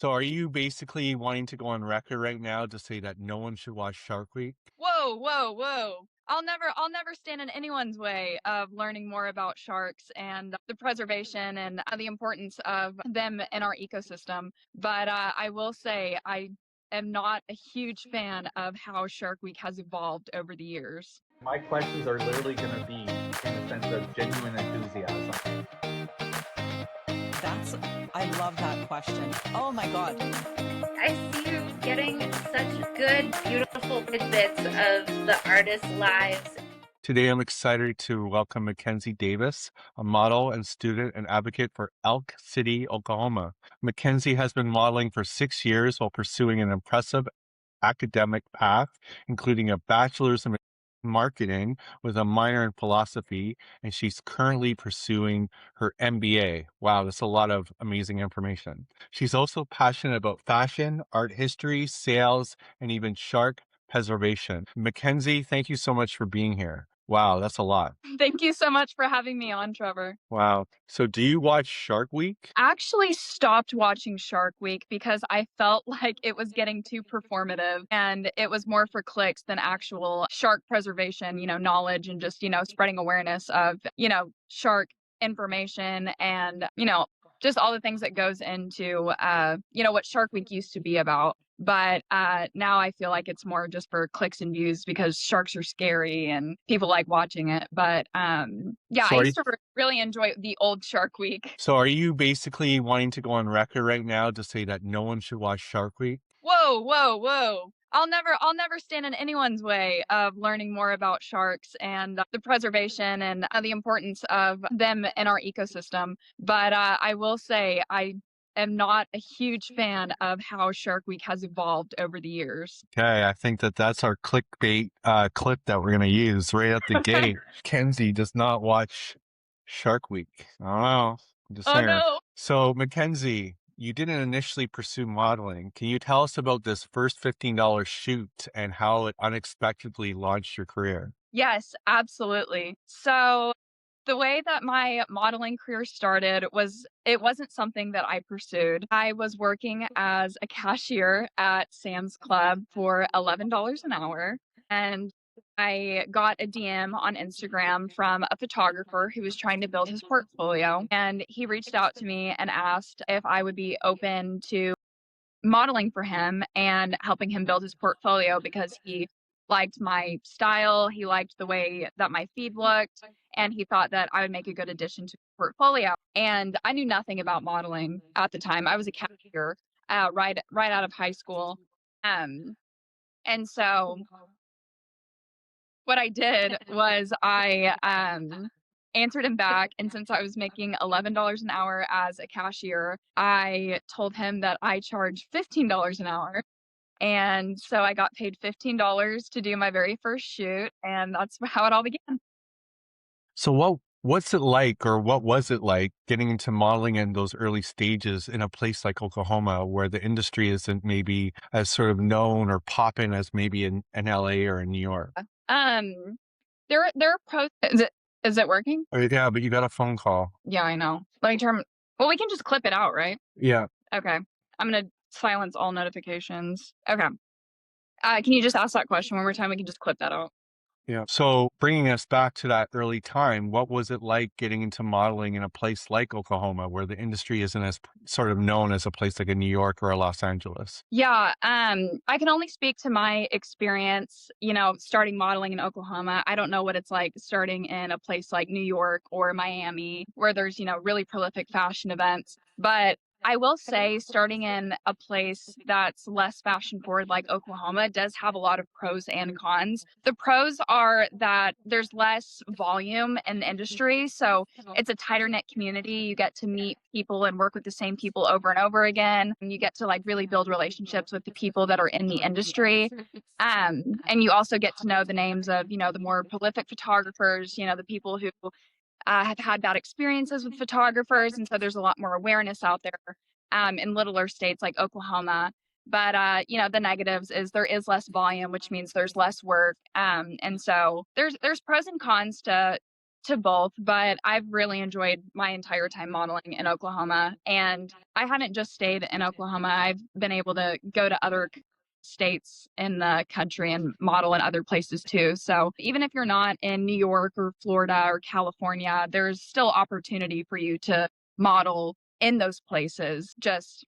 So are you basically wanting to go on record right now to say that no one should watch Shark Week? Whoa, whoa, whoa. I'll never stand in anyone's way of learning more about sharks and the preservation and the importance of them in our ecosystem. But I will say I am not a huge fan of how Shark Week has evolved over the years. My questions are literally going to be in the sense of genuine enthusiasm. That's I love that question. Oh my God. I see you getting such good, beautiful tidbits of the artists' lives. Today, I'm excited to welcome Mackenzie Davis, a model and student and advocate for Elk City, Oklahoma. Mackenzie has been modeling for 6 years while pursuing an impressive academic path, including a bachelor's in marketing with a minor in philosophy, and she's currently pursuing her MBA. Wow, that's a lot of amazing information. She's also passionate about fashion, art history, sales, and even shark preservation. Mackenzie, thank you so much for being here. Wow, that's a lot. Thank you so much for having me on, Trevor. Wow. So do you watch Shark Week? Actually stopped watching Shark Week because I felt like it was getting too performative and it was more for clicks than actual shark preservation, knowledge and just, spreading awareness of, shark information and, just all the things that goes into, what Shark Week used to be about. But now I feel like it's more just for clicks and views because sharks are scary and people like watching it. But yeah, So I are you, used to really enjoy the old Shark Week. so are you basically wanting to go on record right now to say that no one should watch Shark Week? Whoa, whoa, whoa. I'll never stand in anyone's way of learning more about sharks and the preservation and the importance of them in our ecosystem. But I will say I am not a huge fan of how Shark Week has evolved over the years. Okay, I think that that's our clickbait clip that we're going to use right at the gate. Kenzie does not watch Shark Week. I don't know. I'm just Oh saying. no. So, Mackenzie, you didn't initially pursue modeling. Can you tell us about this first $15 shoot and how it unexpectedly launched your career? Yes, absolutely. So the way that my modeling career started was it wasn't something that I pursued. I was working as a cashier at Sam's Club for $11 an hour, and I got a DM on Instagram from a photographer who was trying to build his portfolio, and he reached out to me and asked if I would be open to modeling for him and helping him build his portfolio because he liked my style, he liked the way that my feed looked, and he thought that I would make a good addition to the portfolio. And I knew nothing about modeling at the time. I was a cashier right out of high school. Um, and so what I did was I answered him back. And since I was making $11 an hour as a cashier, I told him that I charge $15 an hour. And so I got paid $15 to do my very first shoot. And that's how it all began. So, what's it like, or what was it like getting into modeling in those early stages in a place like Oklahoma, where the industry isn't maybe as sort of known or popping as maybe in LA or in New York? Um, there are pros. Is it working? Oh, yeah, but you got a phone call. Yeah, I know. Let me turn. Well, we can just clip it out, right? Yeah. Okay. I'm gonna silence all notifications. Okay. Can you just ask that question one more time? We can just clip that out. Yeah. So bringing us back to that early time, what was it like getting into modeling in a place like Oklahoma, where the industry isn't as sort of known as a place like a New York or a Los Angeles? Yeah, I can only speak to my experience, starting modeling in Oklahoma. I don't know what it's like starting in a place like New York or Miami, where there's, really prolific fashion events. But I will say starting in a place that's less fashion forward like Oklahoma does have a lot of pros and cons. The pros are that there's less volume in the industry, so it's a tighter knit community. You get to meet people and work with the same people over and over again. And you get to like really build relationships with the people that are in the industry. And you also get to know the names of, the more prolific photographers, the people who have had bad experiences with photographers. And so there's a lot more awareness out there in littler states like Oklahoma. But the negatives is there is less volume, which means there's less work. And so there's pros and cons to to both, but I've really enjoyed my entire time modeling in Oklahoma. And I haven't just stayed in Oklahoma. I've been able to go to other states in the country and model in other places too. So even if you're not in New York or Florida or California, there's still opportunity for you to model in those places. Just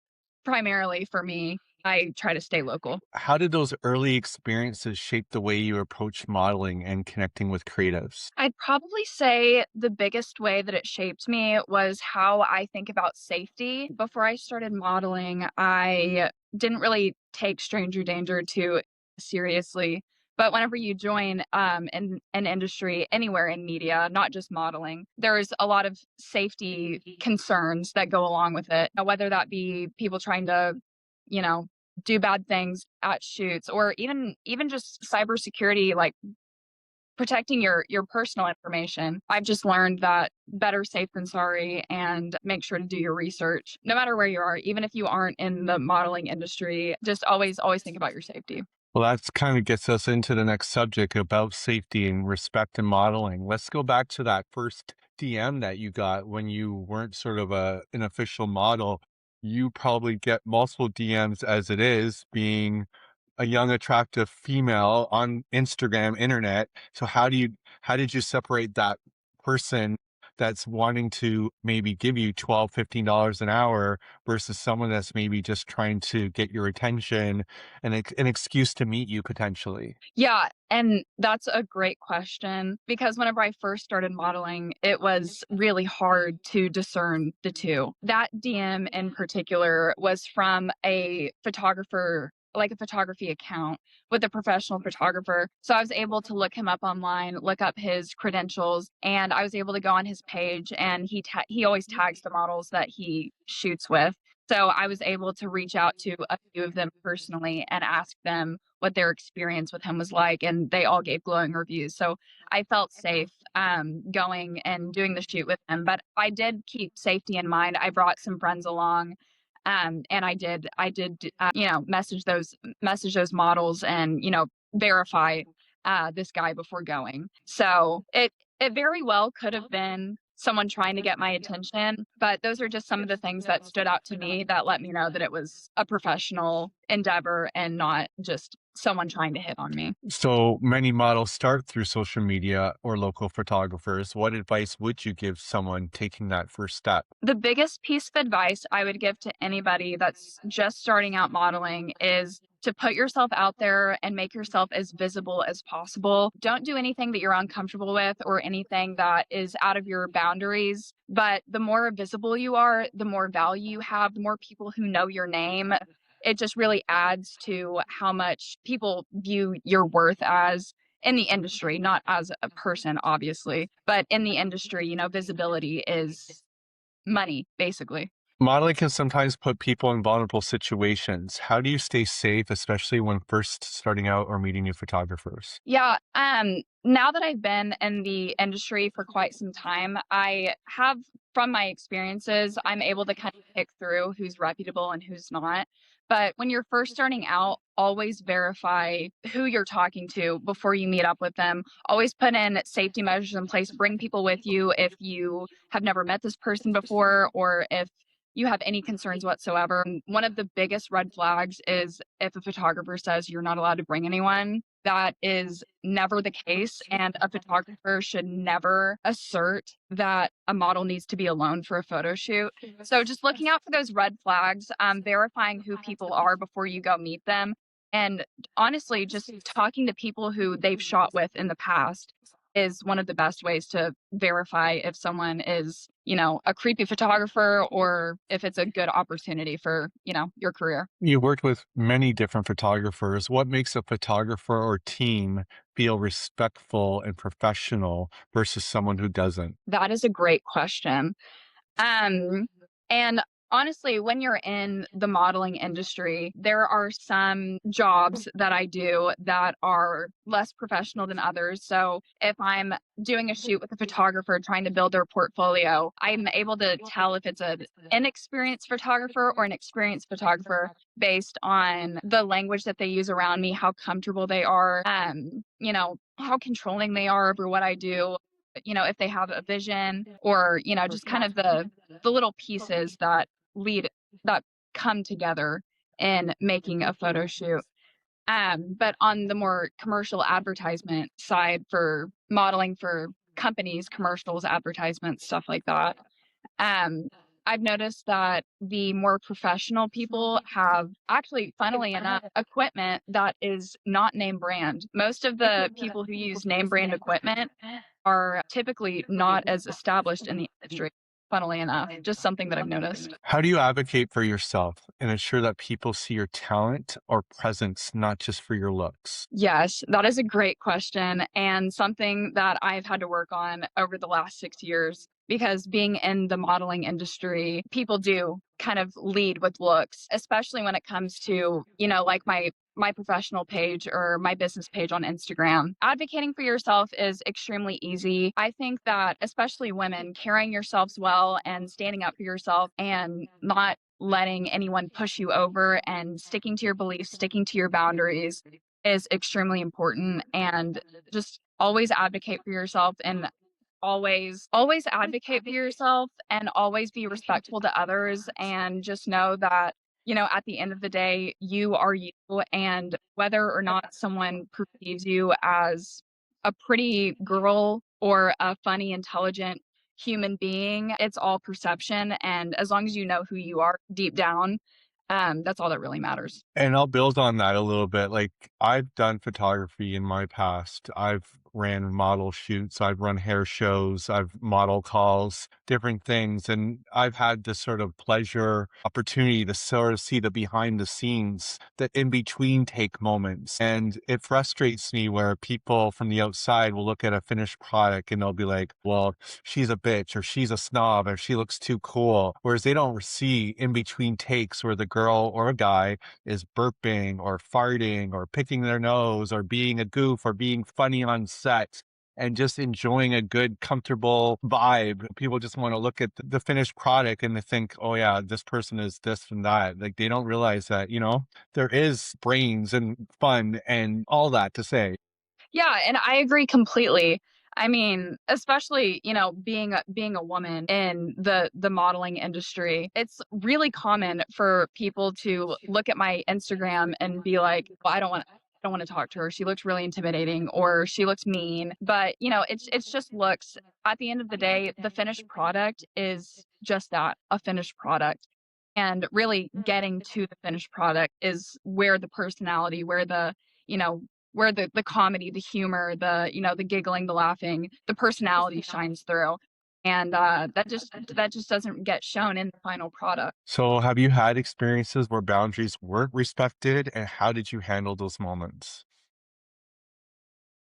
primarily for me, I try to stay local. How did those early experiences shape the way you approach modeling and connecting with creatives? I'd probably say the biggest way that it shaped me was how I think about safety. Before I started modeling, I didn't really take stranger danger too seriously. But whenever you join in an industry anywhere in media, not just modeling, there's a lot of safety concerns that go along with it. Whether that be people trying to, you know, do bad things at shoots, or even just cybersecurity, like protecting your personal information. I've just learned that better safe than sorry, and make sure to do your research no matter where you are, even if you aren't in the modeling industry. Just always think about your safety. Well, that's kind of gets us into the next subject about safety and respect in modeling. Let's go back to that first DM that you got when you weren't sort of an official model. You probably get multiple DMs as it is, being a young, attractive female on Instagram, internet. So how did you separate that person that's wanting to maybe give you $12, $15 an hour versus someone that's maybe just trying to get your attention and an excuse to meet you potentially? Yeah, and that's a great question, because whenever I first started modeling, it was really hard to discern the two. That DM in particular was from a photographer, like a photography account with a professional photographer. So I was able to look him up online, look up his credentials, and I was able to go on his page, and he always tags the models that he shoots with. So I was able to reach out to a few of them personally and ask them what their experience with him was like, and they all gave glowing reviews. So I felt safe going and doing the shoot with him. But I did keep safety in mind. I brought some friends along, and I did message those models, and verify this guy before going. So it very well could have been someone trying to get my attention, but those are just some of the things that stood out to me that let me know that it was a professional endeavor and not just someone trying to hit on me. So many models start through social media or local photographers. What advice would you give someone taking that first step? The biggest piece of advice I would give to anybody that's just starting out modeling is to put yourself out there and make yourself as visible as possible. Don't do anything that you're uncomfortable with or anything that is out of your boundaries. But the more visible you are, the more value you have, the more people who know your name. It just really adds to how much people view your worth as in the industry, not as a person, obviously, but in the industry, visibility is money, basically. Modeling can sometimes put people in vulnerable situations. How do you stay safe, especially when first starting out or meeting new photographers? Yeah, now that I've been in the industry for quite some time, I have, from my experiences, I'm able to kind of pick through who's reputable and who's not. But when you're first starting out, always verify who you're talking to before you meet up with them. Always put in safety measures in place. Bring people with you if you have never met this person before, or if you have any concerns whatsoever. One of the biggest red flags is if a photographer says you're not allowed to bring anyone. That is never the case, and a photographer should never assert that a model needs to be alone for a photo shoot. So just looking out for those red flags, verifying who people are before you go meet them, and honestly, just talking to people who they've shot with in the past is one of the best ways to verify if someone is, a creepy photographer, or if it's a good opportunity for, your career. You worked with many different photographers. What makes a photographer or team feel respectful and professional versus someone who doesn't? That is a great question. And honestly, when you're in the modeling industry, there are some jobs that I do that are less professional than others. So if I'm doing a shoot with a photographer trying to build their portfolio, I'm able to tell if it's an inexperienced photographer or an experienced photographer based on the language that they use around me, how comfortable they are, how controlling they are over what I do. if they have a vision or, just kind of the little pieces that lead that come together in making a photo shoot. But on the more commercial advertisement side for modeling for companies, commercials, advertisements, stuff like that, um, I've noticed that the more professional people have actually, funnily enough, equipment that is not name brand. Most of the people who use name brand equipment are typically not as established in the industry, funnily enough. Just something that I've noticed. How do you advocate for yourself and ensure that people see your talent or presence, not just for your looks? Yes, that is a great question and something that I've had to work on over the last 6 years because being in the modeling industry, people do kind of lead with looks, especially when it comes to, like my professional page or my business page on Instagram. Advocating for yourself is extremely easy. I think that especially women carrying yourselves well and standing up for yourself and not letting anyone push you over and sticking to your beliefs, sticking to your boundaries is extremely important, and just always advocate for yourself and always advocate for yourself and always be respectful to others and just know that at the end of the day you are you, and whether or not someone perceives you as a pretty girl or a funny intelligent human being, it's all perception, and as long as you know who you are deep down, that's all that really matters. And I'll build on that a little bit. Like, I've done photography in my past. I've ran model shoots, I've run hair shows, I've model calls, different things. And I've had this sort of pleasure opportunity to sort of see the behind the scenes, the in between take moments. And it frustrates me where people from the outside will look at a finished product and they'll be like, well, she's a bitch or she's a snob or she looks too cool. Whereas they don't see in between takes where the girl or a guy is burping or farting or picking their nose or being a goof or being funny on set and just enjoying a good, comfortable vibe. People just want to look at the finished product and they think, oh yeah, this person is this and that. Like, they don't realize that, there is brains and fun and all that to say. Yeah, and I agree completely. I mean, especially, being a woman in the modeling industry, it's really common for people to look at my Instagram and be like, well, I don't want to talk to her. She looks really intimidating or she looks mean. But, it's just looks. At the end of the day, the finished product is just that, a finished product. And really getting to the finished product is where the personality, you know, where the comedy, the humor, the giggling, the laughing, the personality shines through. And that just doesn't get shown in the final product. So, have you had experiences where boundaries weren't respected, and how did you handle those moments?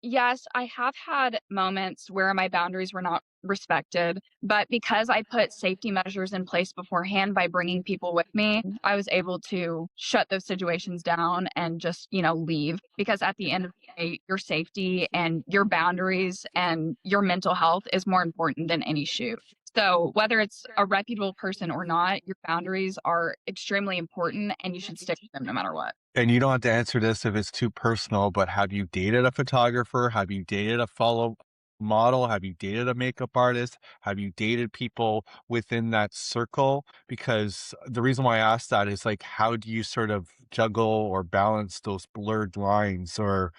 Yes, I have had moments where my boundaries were not respected, but because I put safety measures in place beforehand by bringing people with me, I was able to shut those situations down and just, leave. Because at the end of the day, your safety and your boundaries and your mental health is more important than any shoot. So, whether it's a reputable person or not, your boundaries are extremely important and you should stick to them no matter what. And you don't have to answer this if it's too personal, but have you dated a photographer? Have you dated a fellow model? Have you dated a makeup artist? Have you dated people within that circle? Because the reason why I asked that is like, how do you sort of juggle or balance those blurred lines or,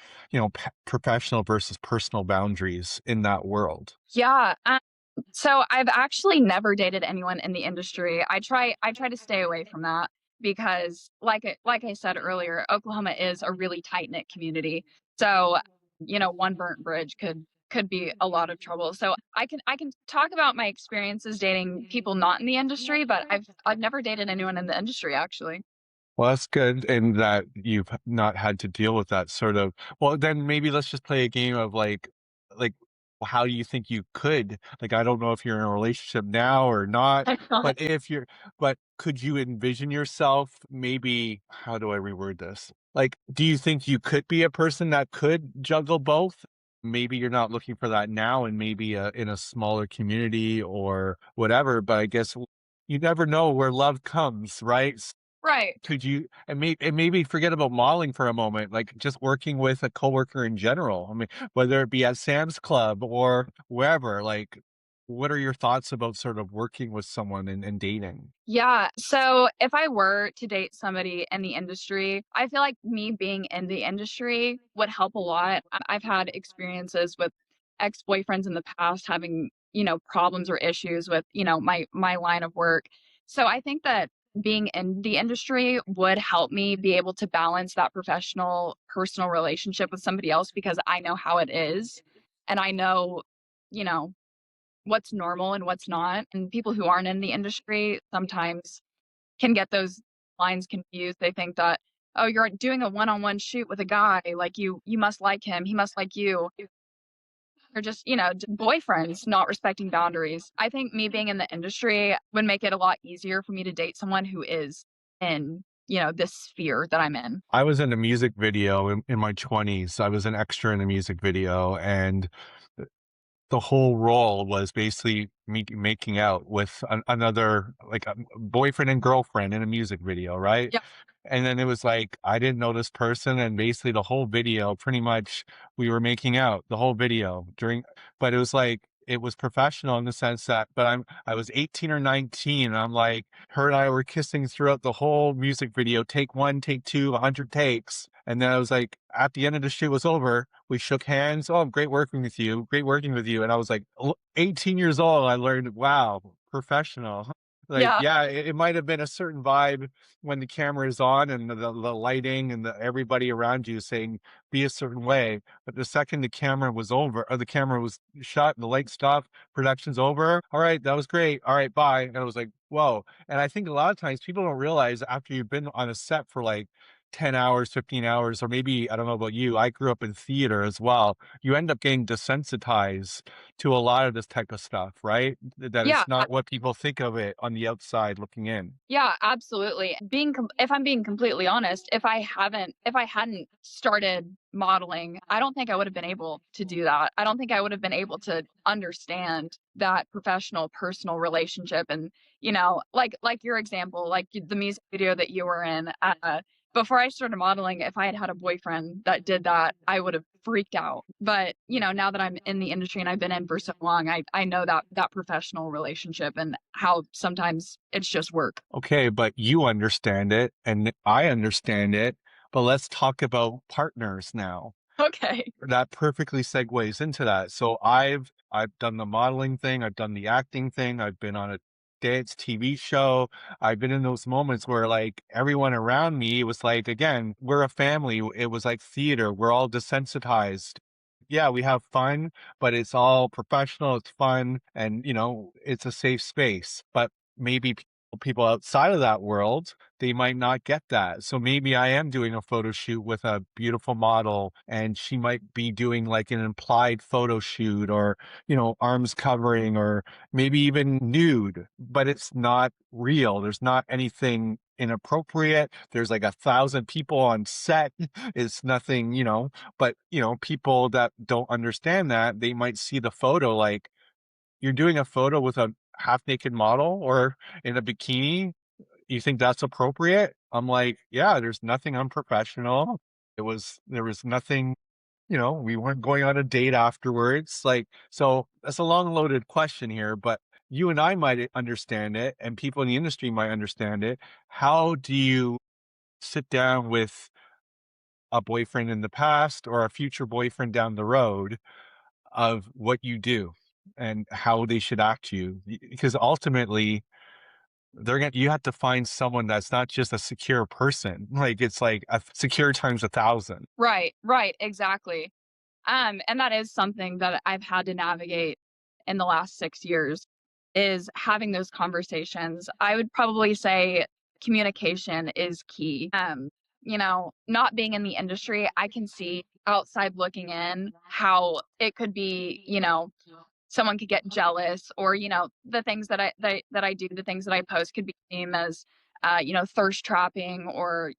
professional versus personal boundaries in that world? Yeah. So I've actually never dated anyone in the industry. I try to stay away from that because like I said earlier, Oklahoma is a really tight-knit community. So, one burnt bridge could be a lot of trouble. So I can talk about my experiences dating people not in the industry, but I've never dated anyone in the industry actually. Well, that's good in that you've not had to deal with that sort of. Well, then maybe let's just play a game of like, how do you think you could? Like, I don't know if you're in a relationship now or not, I'm not. but but could you envision yourself maybe, how do I reword this? Like, do you think you could be a person that could juggle both? Maybe you're not looking for that now and maybe in a smaller community or whatever, but I guess you never know where love comes, right? Right. Could you and maybe forget about modeling for a moment, like just working with a coworker in general? I mean, whether it be at Sam's Club or wherever, like, what are your thoughts about sort of working with someone and dating? Yeah. So if I were to date somebody in the industry, I feel like me being in the industry would help a lot. I've had experiences with ex-boyfriends in the past having, problems or issues with, my line of work. So I think that being in the industry would help me be able to balance that professional personal relationship with somebody else because I know how it is and I know, you know, what's normal and what's not. And people who aren't in the industry sometimes can get those lines confused. They think that, oh, you're doing a one-on-one shoot with a guy, like you must like him, he must like you. Or just, boyfriends not respecting boundaries. I think me being in the industry would make it a lot easier for me to date someone who is in, this sphere that I'm in. I was in a music video in my 20s. I was an extra in a music video, and the whole role was basically me making out with another, like a boyfriend and girlfriend in a music video, right? Yeah. And then it was like I didn't know this person, and basically the whole video, pretty much, we were making out the whole video during. But it was like it was professional in the sense that, but I was 18 or 19, and I'm like, her and I were kissing throughout the whole music video, take one, take two, 100 takes. And then I was like, at the end of the shoot was over, we shook hands. Oh, great working with you. Great working with you. And I was like, 18 years old. I learned, wow, professional. Like, Yeah. yeah, it might have been a certain vibe when the camera is on and the lighting and everybody around you saying, be a certain way. But the second the camera was over, or the camera was shut, the light stopped, production's over. All right, that was great. All right, bye. And I was like, whoa. And I think a lot of times people don't realize after you've been on a set for like 10 hours, 15 hours, or maybe, I don't know about you, I grew up in theater as well. You end up getting desensitized to a lot of this type of stuff, right? That Yeah. it's not what people think of it on the outside looking in. Yeah, absolutely. If I'm being completely honest, if I hadn't started modeling, I don't think I would have been able to do that. I don't think I would have been able to understand that professional personal relationship and, like your example, like the music video that you were in, before I started modeling, if I had had a boyfriend that did that, I would have freaked out. But, now that I'm in the industry and I've been in for so long, I know that professional relationship and how sometimes it's just work. Okay, but you understand it and I understand it. But let's talk about partners now. Okay. That perfectly segues into that. So I've done the modeling thing, I've done the acting thing, I've been on a dance TV show. I've been in those moments where like everyone around me was like, again, we're a family. It was like theater. We're all desensitized. Yeah, we have fun, but it's all professional, it's fun, and it's a safe space. But maybe people outside of that world, they might not get that. So maybe I am doing a photo shoot with a beautiful model and she might be doing like an implied photo shoot or, arms covering or maybe even nude, but it's not real. There's not anything inappropriate. There's like 1,000 people on set. It's nothing, but, people that don't understand that, they might see the photo like, you're doing a photo with a half naked model or in a bikini, you think that's appropriate? I'm like, yeah, there's nothing unprofessional. There was nothing, we weren't going on a date afterwards. Like, so that's a long loaded question here, but you and I might understand it and people in the industry might understand it. How do you sit down with a boyfriend in the past or a future boyfriend down the road of what you do and how they should act to you? Because ultimately, you have to find someone that's not just a secure person. Like it's like a secure times 1,000. Right, exactly. And that is something that I've had to navigate in the last 6 years is having those conversations. I would probably say communication is key. Not being in the industry, I can see outside looking in how it could be, someone could get jealous or, the things that I do, the things that I post could be seen as thirst trapping or,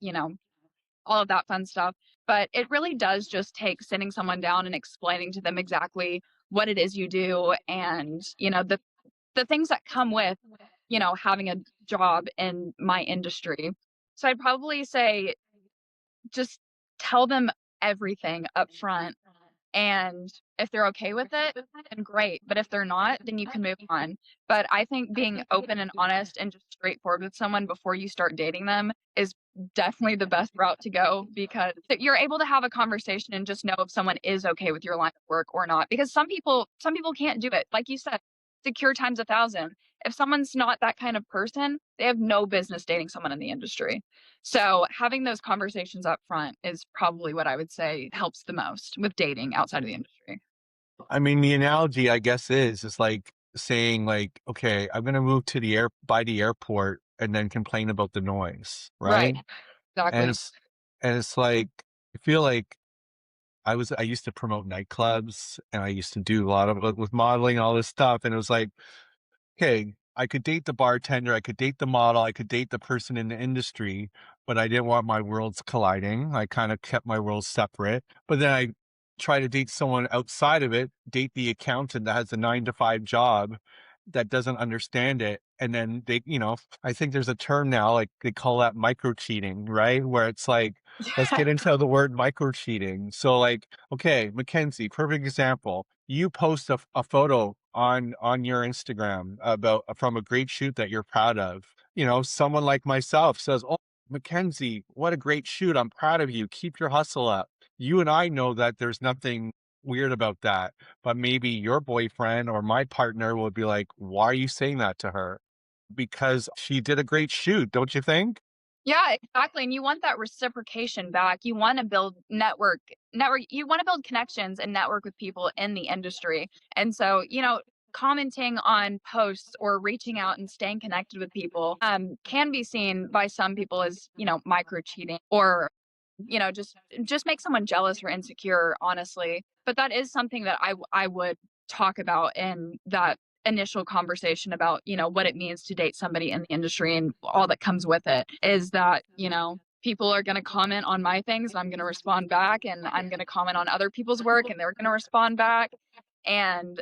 all of that fun stuff. But it really does just take sitting someone down and explaining to them exactly what it is you do and, the things that come with, having a job in my industry. So I'd probably say just tell them everything up front. And if they're okay with it, then great. But if they're not, then you can move on. But I think being open and honest and just straightforward with someone before you start dating them is definitely the best route to go, because you're able to have a conversation and just know if someone is okay with your line of work or not. Because some people can't do it. Like you said, secure times 1,000. If someone's not that kind of person, they have no business dating someone in the industry. So having those conversations up front is probably what I would say helps the most with dating outside of the industry. I mean, the analogy, I guess, is like saying like, okay, I'm gonna move to by the airport and then complain about the noise, Right. right? And Exactly. it's like I feel like I used to promote nightclubs and I used to do a lot of it with modeling and all this stuff. And it was like, okay, I could date the bartender, I could date the model, I could date the person in the industry, but I didn't want my worlds colliding. I kind of kept my worlds separate. But then I try to date someone outside of it, date the accountant that has a 9 to 5 job that doesn't understand it. And then I think there's a term now, like they call that micro cheating, right? Where it's like, let's get into the word micro cheating. So like, okay, Mackenzie, perfect example. You post a photo on your Instagram about from a great shoot that you're proud of. Someone like myself says, "Oh, Mackenzie, what a great shoot. I'm proud of you. Keep your hustle up." You and I know that there's nothing weird about that, but maybe your boyfriend or my partner will be like, "Why are you saying that to her?" Because she did a great shoot, don't you think? Yeah, exactly. And you want that reciprocation back. You want to build network, you want to build connections and network with people in the industry. And so, commenting on posts or reaching out and staying connected with people can be seen by some people as, micro cheating, or just make someone jealous or insecure, honestly. But that is something that I would talk about in that initial conversation about, what it means to date somebody in the industry and all that comes with it, is that, people are going to comment on my things and I'm going to respond back, and I'm going to comment on other people's work and they're going to respond back. And,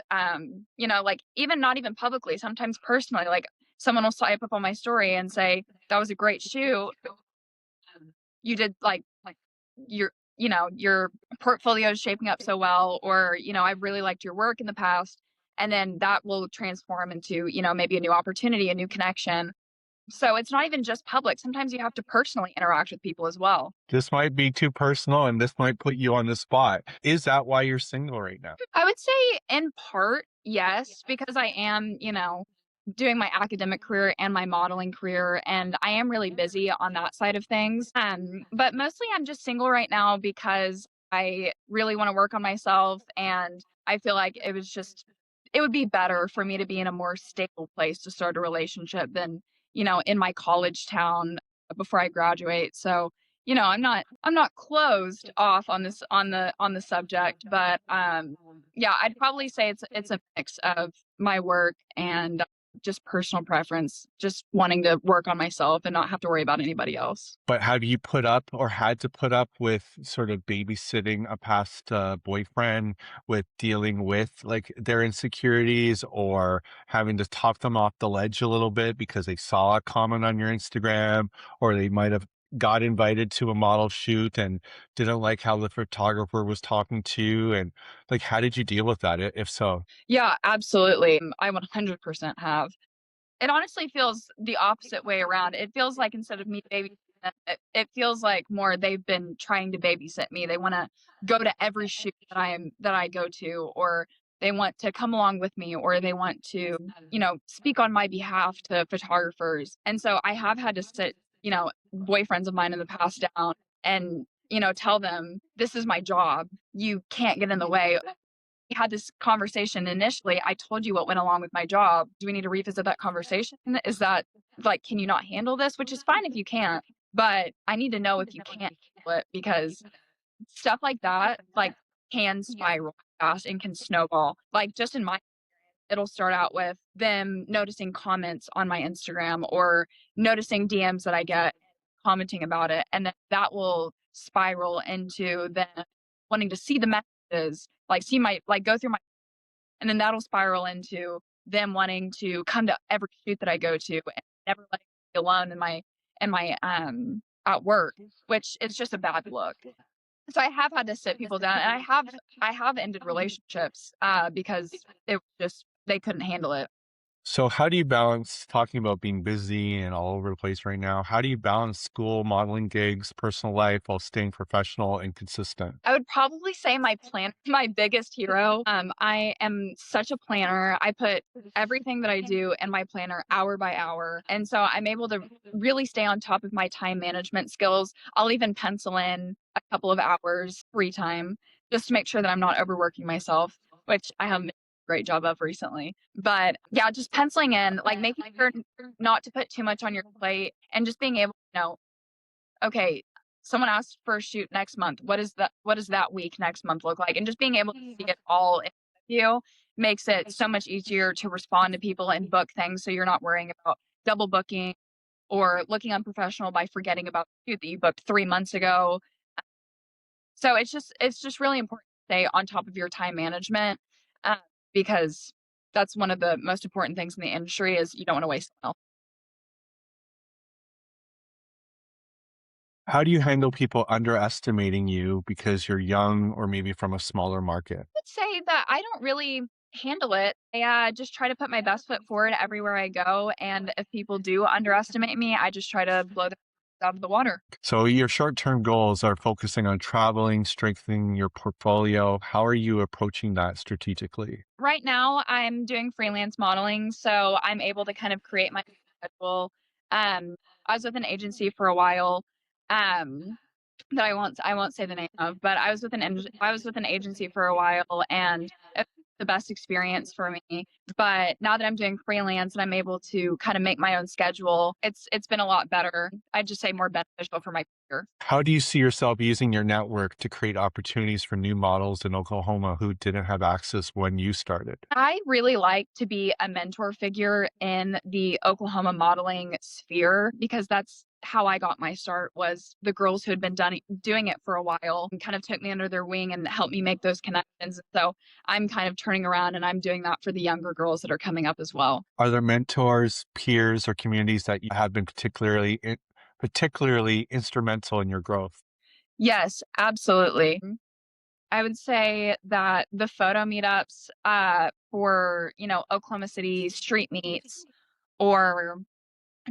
like even not even publicly, sometimes personally, like someone will swipe up on my story and say, that was a great shoot. You did like your portfolio is shaping up so well, or I really liked your work in the past. And then that will transform into maybe a new opportunity, a new connection. So it's not even just public. Sometimes you have to personally interact with people as well. This might be too personal and this might put you on the spot. Is that why you're single right now? I would say in part yes, because I am doing my academic career and my modeling career, and I am really busy on that side of things. But mostly I'm just single right now because I really want to work on myself, and I feel like it would be better for me to be in a more stable place to start a relationship than, in my college town before I graduate. So, I'm not closed off on this on the subject, but yeah, I'd probably say it's a mix of my work and just personal preference, just wanting to work on myself and not have to worry about anybody else. But have you put up or had to put up with sort of babysitting a past boyfriend, with dealing with like their insecurities, or having to talk them off the ledge a little bit because they saw a comment on your Instagram, or they might have got invited to a model shoot and didn't like how the photographer was talking to you? And like, how did you deal with that, if so? Yeah, absolutely. I 100% have. It honestly feels the opposite way around. It feels like instead of me babysitting them, it feels like more they've been trying to babysit me. They want to go to every shoot that I go to, or they want to come along with me, or they want to, speak on my behalf to photographers. And so I have had to sit, boyfriends of mine in the past down and, tell them, this is my job. You can't get in the way. We had this conversation initially. I told you what went along with my job. Do we need to revisit that conversation? Is that like, can you not handle this? Which is fine if you can't, but I need to know if you can't handle it, because stuff like that, like, can spiral fast and can snowball. Like, just in my, it'll start out with them noticing comments on my Instagram or noticing DMs that I get, commenting about it. And then that will spiral into them wanting to see the messages, like see my, like go through my, and then that'll spiral into them wanting to come to every shoot that I go to and never letting me alone in my at work, which is just a bad look. So I have had to sit people down, and I have ended relationships because it just they couldn't handle it. So how do you balance talking about being busy and all over the place right now? How do you balance school, modeling gigs, personal life while staying professional and consistent? I would probably say my plan, my biggest hero. I am such a planner. I put everything that I do in my planner hour by hour. And so I'm able to really stay on top of my time management skills. I'll even pencil in a couple of hours free time just to make sure that I'm not overworking myself, which I haven't done a great job of recently. But yeah, just penciling in, like making sure not to put too much on your plate and just being able to know, okay, someone asked for a shoot next month. What does that week next month look like? And just being able to see it all in front of you makes it so much easier to respond to people and book things so you're not worrying about double booking or looking unprofessional by forgetting about the shoot that you booked 3 months ago. So it's just really important to stay on top of your time management uh, because that's one of the most important things in the industry is you don't want to waste it. How do you handle people underestimating you because you're young or maybe from a smaller market? Would say that I don't really handle it. I just try to put my best foot forward everywhere I go. And if people do underestimate me, I just try to blow them out of the water. So your short-term goals are focusing on traveling, strengthening your portfolio. How are you approaching that strategically? Right now, I'm doing freelance modeling, so I'm able to kind of create my schedule. I was with an agency for a while. Um, that I won't say the name of, but I was with an agency for a while, and it was the best experience for me. But now that I'm doing freelance and I'm able to kind of make my own schedule, it's been a lot better. I'd just say more beneficial for my career. How do you see yourself using your network to create opportunities for new models in Oklahoma who didn't have access when you started? I really like to be a mentor figure in the Oklahoma modeling sphere because that's how I got my start was the girls who had been doing it for a while and kind of took me under their wing and helped me make those connections. So I'm kind of turning around and I'm doing that for the younger girls that are coming up as well. Are there mentors, peers, or communities that you have been particularly instrumental in your growth? Yes, absolutely. I would say that the photo meetups for, Oklahoma City street meets or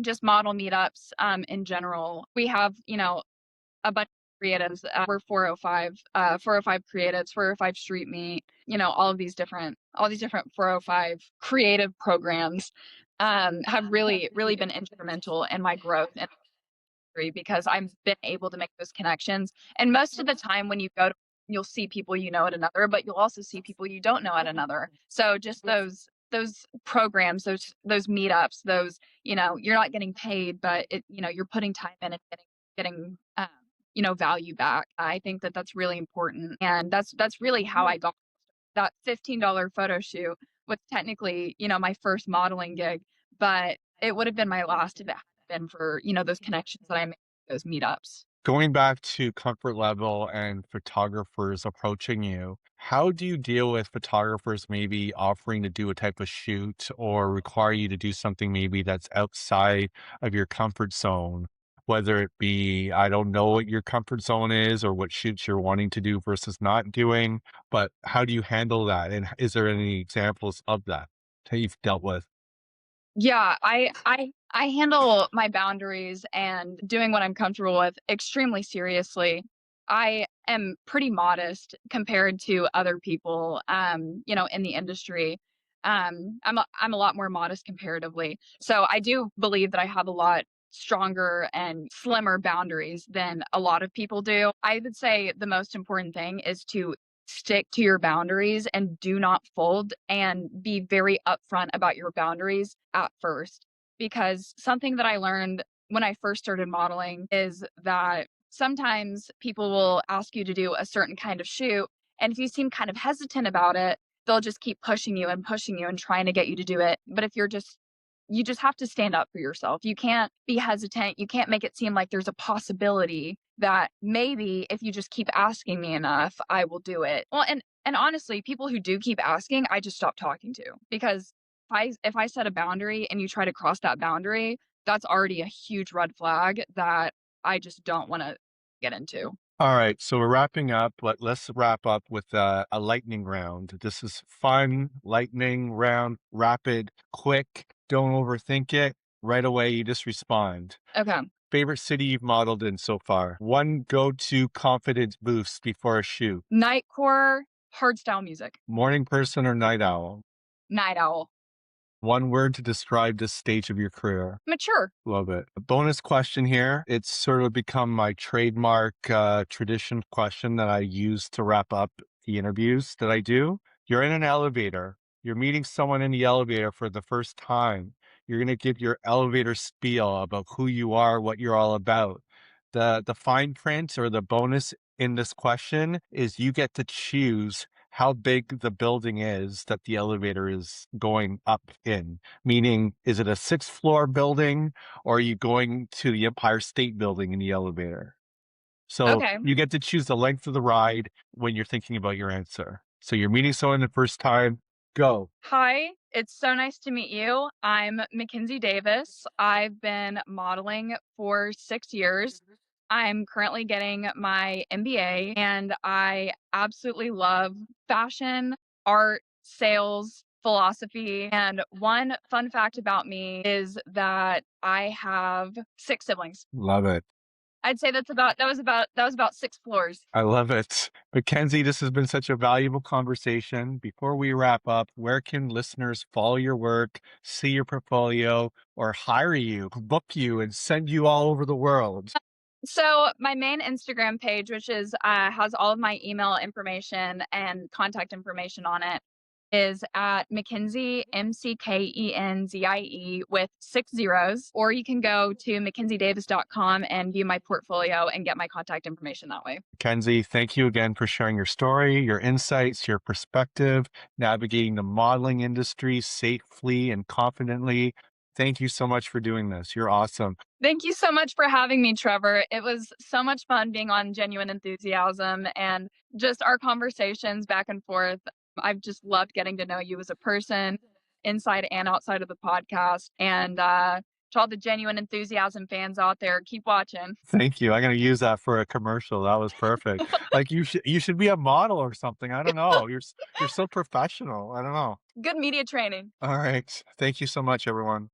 just model meetups in general. We have, a bunch of creatives. We're 405 creatives, 405 street meet, all these different 405 creative programs have really, really been instrumental in my growth and because I've been able to make those connections. And most of the time when you go to you'll see people you know at another, but you'll also see people you don't know at another. So just those programs, those meetups, you're not getting paid, but you're putting time in and getting value back. I think that that's really important, and that's really how I got that $15 photo shoot was technically my first modeling gig, but it would have been my last if it had been for those connections that I made at those meetups. Going back to comfort level and photographers approaching you, how do you deal with photographers maybe offering to do a type of shoot or require you to do something maybe that's outside of your comfort zone? Whether it be, I don't know what your comfort zone is or what shoots you're wanting to do versus not doing, but how do you handle that? And is there any examples of that you've dealt with? Yeah, I handle my boundaries and doing what I'm comfortable with extremely seriously. I am pretty modest compared to other people, in the industry. I'm a lot more modest comparatively. So I do believe that I have a lot stronger and slimmer boundaries than a lot of people do. I would say the most important thing is to stick to your boundaries and do not fold and be very upfront about your boundaries at first. Because something that I learned when I first started modeling is that sometimes people will ask you to do a certain kind of shoot. And if you seem kind of hesitant about it, they'll just keep pushing you and trying to get you to do it. But if you just have to stand up for yourself. You can't be hesitant. You can't make it seem like there's a possibility that maybe if you just keep asking me enough, I will do it. Well, and honestly, people who do keep asking, I just stop talking to because if I set a boundary and you try to cross that boundary, that's already a huge red flag that I just don't want to get into. All right, so we're wrapping up, but let's wrap up with a lightning round. This is fun, lightning round, rapid, quick. Don't overthink it. Right away, you just respond. Okay. Favorite city you've modeled in so far? One go-to confidence boost before a shoot. Nightcore, hardstyle music. Morning person or night owl? Night owl. One word to describe this stage of your career. Mature. Love it. A bonus question here. It's sort of become my trademark tradition question that I use to wrap up the interviews that I do. You're in an elevator. You're meeting someone in the elevator for the first time. You're going to give your elevator spiel about who you are, what you're all about. The fine print or the bonus in this question is you get to choose how big the building is that the elevator is going up in. Meaning, is it a 6th-floor building or are you going to the Empire State Building in the elevator? So Okay. you get to choose the length of the ride when you're thinking about your answer. So you're meeting someone the first time, go. Hi, it's so nice to meet you. I'm McKenzie Davis. I've been modeling for 6 years. I'm currently getting my MBA, and I absolutely love fashion, art, sales, philosophy. And one fun fact about me is that I have 6 siblings. Love it. I'd say that was about 6 floors. I love it. Mackenzie, this has been such a valuable conversation. Before we wrap up, where can listeners follow your work, see your portfolio, or hire you, book you, and send you all over the world? So my main Instagram page, which is has all of my email information and contact information on it, is at Mackenzie, McKenzie with 6 zeros. Or you can go to McKenzieDavis.com and view my portfolio and get my contact information that way. Mackenzie, thank you again for sharing your story, your insights, your perspective, navigating the modeling industry safely and confidently. Thank you so much for doing this. You're awesome. Thank you so much for having me, Trevor. It was so much fun being on Genuine Enthusiasm and just our conversations back and forth. I've just loved getting to know you as a person, inside and outside of the podcast. And to all the Genuine Enthusiasm fans out there, keep watching. Thank you. I'm going to use that for a commercial. That was perfect. Like you should be a model or something. I don't know. You're so professional. I don't know. Good media training. All right. Thank you so much, everyone.